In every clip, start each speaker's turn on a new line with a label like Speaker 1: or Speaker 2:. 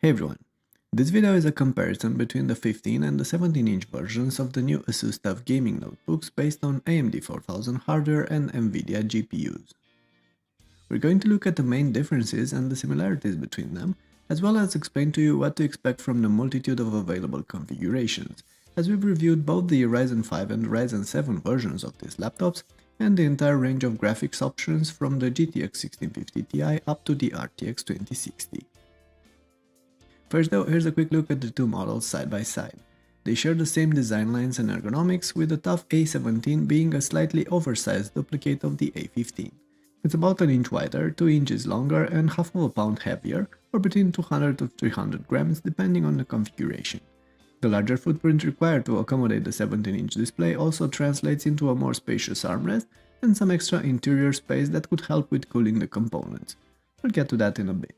Speaker 1: Hey everyone, this video is a comparison between the 15 and the 17-inch versions of the new Asus TUF gaming notebooks based on AMD 4000 hardware and NVIDIA GPUs. We're going to look at the main differences and the similarities between them, as well as explain to you what to expect from the multitude of available configurations, as we've reviewed both the Ryzen 5 and Ryzen 7 versions of these laptops, and the entire range of graphics options from the GTX 1650 Ti up to the RTX 2060. First though, here's a quick look at the two models side by side. They share the same design lines and ergonomics, with the TUF A17 being a slightly oversized duplicate of the A15. It's about an inch wider, 2 inches longer and half of a pound heavier, or between 200 to 300 grams depending on the configuration. The larger footprint required to accommodate the 17-inch display also translates into a more spacious armrest and some extra interior space that could help with cooling the components. We'll get to that in a bit.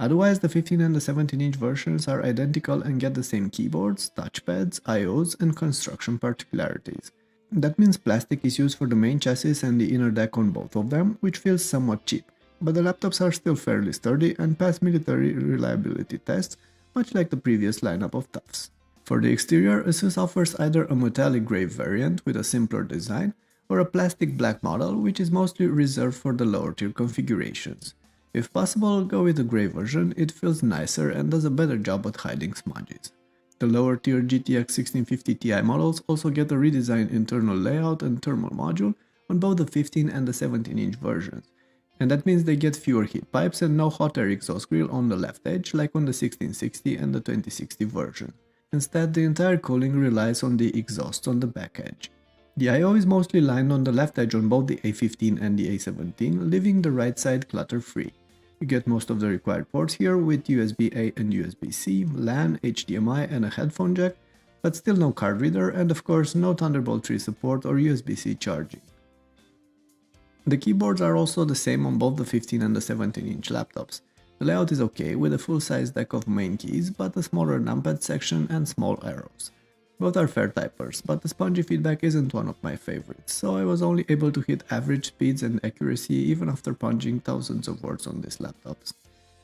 Speaker 1: Otherwise, the 15 and the 17-inch versions are identical and get the same keyboards, touchpads, IOs, and construction particularities. That means plastic is used for the main chassis and the inner deck on both of them, which feels somewhat cheap, but the laptops are still fairly sturdy and pass military reliability tests, much like the previous lineup of TUFs. For the exterior, Asus offers either a metallic grey variant with a simpler design, or a plastic black model, which is mostly reserved for the lower tier configurations. If possible, go with the grey version, it feels nicer and does a better job at hiding smudges. The lower tier GTX 1650 Ti models also get a redesigned internal layout and thermal module on both the 15 and the 17-inch versions, and that means they get fewer heat pipes and no hot air exhaust grill on the left edge like on the 1660 and the 2060 version. Instead, the entire cooling relies on the exhaust on the back edge. The I/O is mostly lined on the left edge on both the A15 and the A17, leaving the right side clutter-free. You get most of the required ports here with USB-A and USB-C, LAN, HDMI and a headphone jack, but still no card reader and of course no Thunderbolt 3 support or USB-C charging. The keyboards are also the same on both the 15 and the 17-inch laptops. The layout is okay with a full-size deck of main keys, but a smaller numpad section and small arrows. Both are fair typers, but the spongy feedback isn't one of my favorites, so I was only able to hit average speeds and accuracy even after punching thousands of words on these laptops.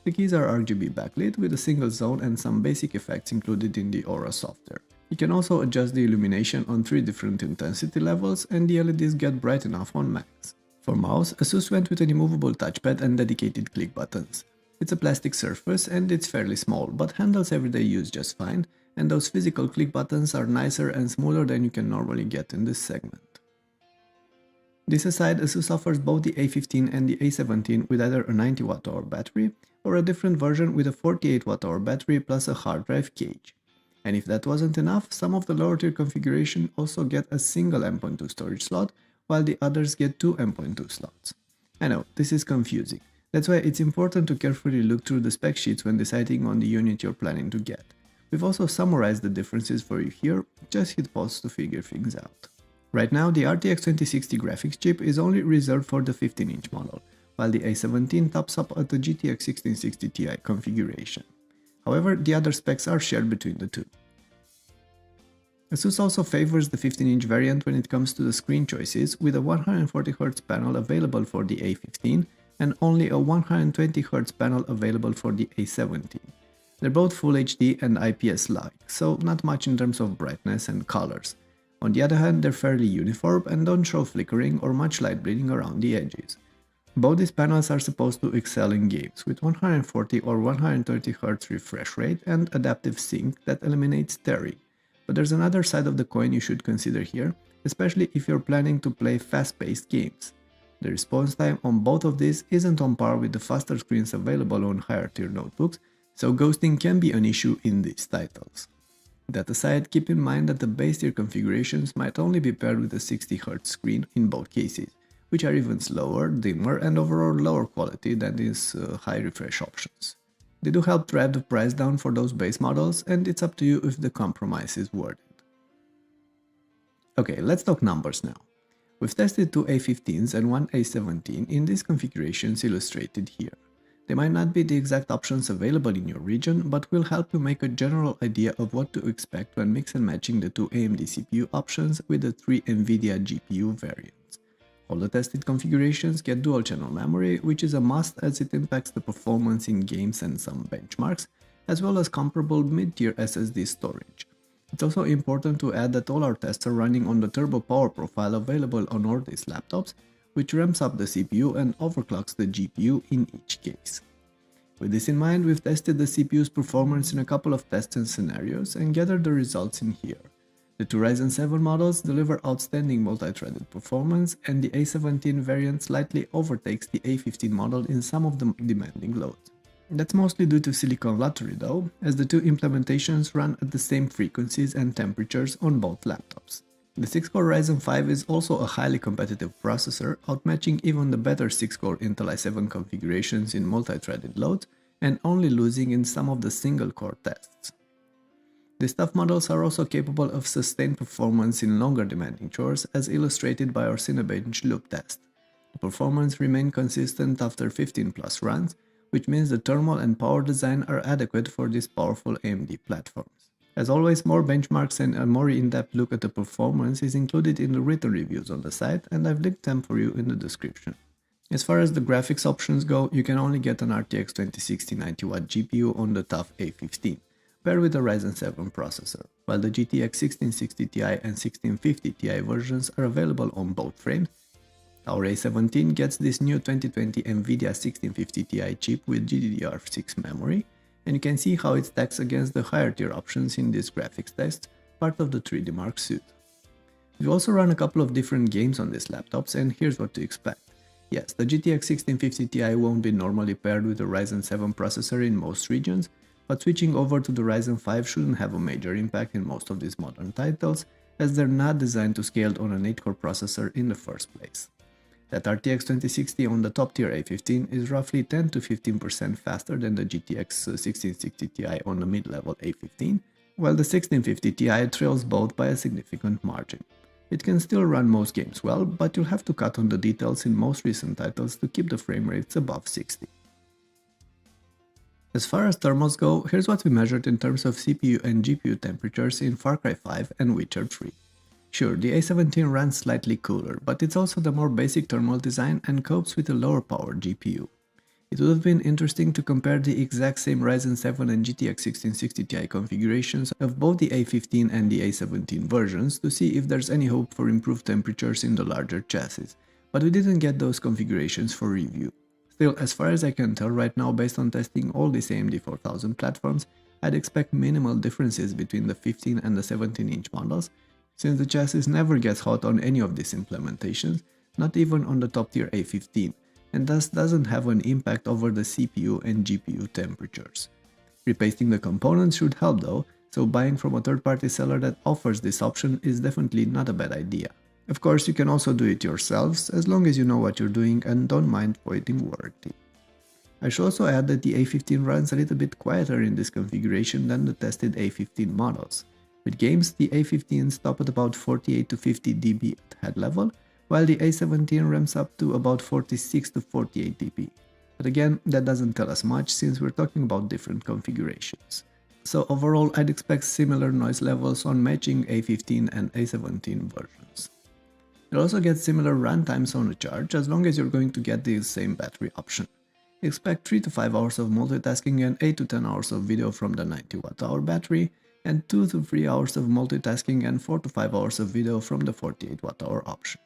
Speaker 1: The keys are RGB backlit with a single zone and some basic effects included in the Aura software. You can also adjust the illumination on 3 different intensity levels and the LEDs get bright enough on max. For mouse, Asus went with an immovable touchpad and dedicated click buttons. It's a plastic surface and it's fairly small, but handles everyday use just fine, and those physical click buttons are nicer and smoother than you can normally get in this segment. This aside, Asus offers both the A15 and the A17 with either a 90 Wh battery or a different version with a 48 Wh battery plus a hard drive cage. And if that wasn't enough, some of the lower tier configuration also get a single M.2 storage slot, while the others get 2 M.2 slots. I know, this is confusing. That's why it's important to carefully look through the spec sheets when deciding on the unit you're planning to get. We've also summarized the differences for you here, just hit pause to figure things out. Right now, the RTX 2060 graphics chip is only reserved for the 15-inch model, while the A17 tops up at the GTX 1660 Ti configuration. However, the other specs are shared between the two. Asus also favors the 15-inch variant when it comes to the screen choices, with a 140Hz panel available for the A15 and only a 120Hz panel available for the A17. They're both Full HD and IPS-like, so not much in terms of brightness and colors. On the other hand, they're fairly uniform and don't show flickering or much light bleeding around the edges. Both these panels are supposed to excel in games, with 140 or 130Hz refresh rate and adaptive sync that eliminates tearing. But there's another side of the coin you should consider here, especially if you're planning to play fast-paced games. The response time on both of these isn't on par with the faster screens available on higher tier notebooks, so ghosting can be an issue in these titles. That aside, keep in mind that the base tier configurations might only be paired with a 60Hz screen in both cases, which are even slower, dimmer and overall lower quality than these high refresh options. They do help drive the price down for those base models, and it's up to you if the compromise is worth it. Okay, let's talk numbers now. We've tested 2 A15s and 1 A17 in these configurations illustrated here. They might not be the exact options available in your region, but will help you make a general idea of what to expect when mix and matching the 2 AMD CPU options with the 3 NVIDIA GPU variants. All the tested configurations get dual channel memory, which is a must as it impacts the performance in games and some benchmarks, as well as comparable mid-tier SSD storage. It's also important to add that all our tests are running on the turbo power profile available on all these laptops, which ramps up the CPU and overclocks the GPU in each case. With this in mind, we've tested the CPU's performance in a couple of tests and scenarios and gathered the results in here. The two Ryzen 7 models deliver outstanding multi-threaded performance, and the A17 variant slightly overtakes the A15 model in some of the demanding loads. That's mostly due to silicon lottery though, as the two implementations run at the same frequencies and temperatures on both laptops. The 6-core Ryzen 5 is also a highly competitive processor, outmatching even the better 6-core Intel i7 configurations in multi-threaded loads and only losing in some of the single-core tests. These TUF models are also capable of sustained performance in longer demanding chores, as illustrated by our Cinebench loop test. The performance remained consistent after 15 plus runs, which means the thermal and power design are adequate for these powerful AMD platforms. As always, more benchmarks and a more in-depth look at the performance is included in the written reviews on the site, and I've linked them for you in the description. As far as the graphics options go, you can only get an RTX 2060 90W GPU on the TUF A15, paired with a Ryzen 7 processor, while the GTX 1660 Ti and 1650 Ti versions are available on both frames. Our A17 gets this new 2020 NVIDIA 1650 Ti chip with GDDR6 memory, and you can see how it stacks against the higher tier options in this graphics test, part of the 3D Mark suite. We also run a couple of different games on these laptops, and here's what to expect. Yes, the GTX 1650 Ti won't be normally paired with a Ryzen 7 processor in most regions, but switching over to the Ryzen 5 shouldn't have a major impact in most of these modern titles, as they're not designed to scale on an 8-core processor in the first place. That RTX 2060 on the top tier A15 is roughly 10 to 15% faster than the GTX 1660 Ti on the mid-level A15, while the 1650 Ti trails both by a significant margin. It can still run most games well, but you'll have to cut on the details in most recent titles to keep the frame rates above 60. As far as thermals go, here's what we measured in terms of CPU and GPU temperatures in Far Cry 5 and Witcher 3. Sure, the A17 runs slightly cooler, but it's also the more basic thermal design and copes with a lower power GPU. It would have been interesting to compare the exact same Ryzen 7 and GTX 1660 Ti configurations of both the A15 and the A17 versions to see if there's any hope for improved temperatures in the larger chassis, but we didn't get those configurations for review. Still, as far as I can tell right now, based on testing all these AMD 4000 platforms, I'd expect minimal differences between the 15 and the 17-inch models, since the chassis never gets hot on any of these implementations, not even on the top tier A15, and thus doesn't have an impact over the CPU and GPU temperatures. Repasting the components should help though, so buying from a third-party seller that offers this option is definitely not a bad idea. Of course, you can also do it yourselves, as long as you know what you're doing and don't mind pointing warranty. I should also add that the A15 runs a little bit quieter in this configuration than the tested A15 models. With games, the A15 stop at about 48 to 50 dB at head level, while the A17 ramps up to about 46 to 48 dB. But again, that doesn't tell us much since we're talking about different configurations. So overall, I'd expect similar noise levels on matching A15 and A17 versions. You'll also get similar runtimes on a charge as long as you're going to get the same battery option. Expect 3 to 5 hours of multitasking and 8 to 10 hours of video from the 90Wh battery, and 2 to 3 hours of multitasking and 4 to 5 hours of video from the 48Wh option.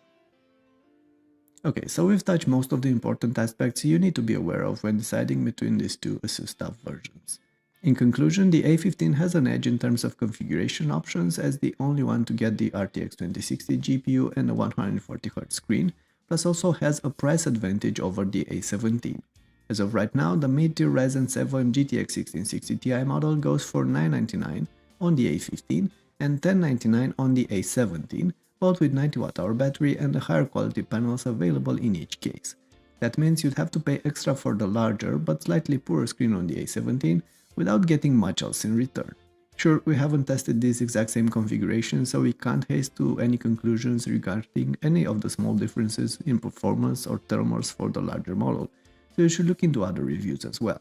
Speaker 1: Okay, so we've touched most of the important aspects you need to be aware of when deciding between these two Asus TUF versions. In conclusion, the A15 has an edge in terms of configuration options as the only one to get the RTX 2060 GPU and a 140Hz screen, plus also has a price advantage over the A17. As of right now, the mid-tier Ryzen 7 GTX 1660 Ti model goes for $999 on the A15 and $1099 on the A17, both with 90Wh battery and the higher quality panels available in each case. That means you'd have to pay extra for the larger but slightly poorer screen on the A17 without getting much else in return. Sure, we haven't tested this exact same configuration, so we can't haste to any conclusions regarding any of the small differences in performance or thermals for the larger model, so you should look into other reviews as well.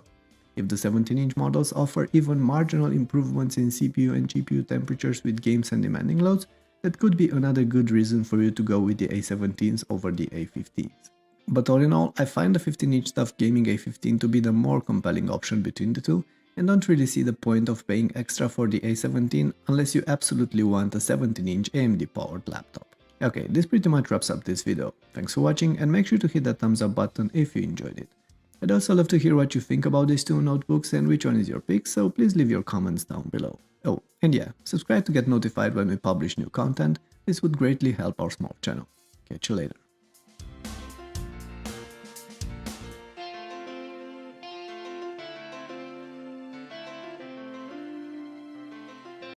Speaker 1: If the 17-inch models offer even marginal improvements in CPU and GPU temperatures with games and demanding loads, that could be another good reason for you to go with the A17s over the A15s. But all in all, I find the 15-inch TUF Gaming A15 to be the more compelling option between the two, and don't really see the point of paying extra for the A17 unless you absolutely want a 17-inch AMD powered laptop. Okay, this pretty much wraps up this video. Thanks for watching and make sure to hit that thumbs up button if you enjoyed it. I'd also love to hear what you think about these two notebooks and which one is your pick, so please leave your comments down below. Oh, and yeah, subscribe to get notified when we publish new content. This would greatly help our small channel. Catch you later.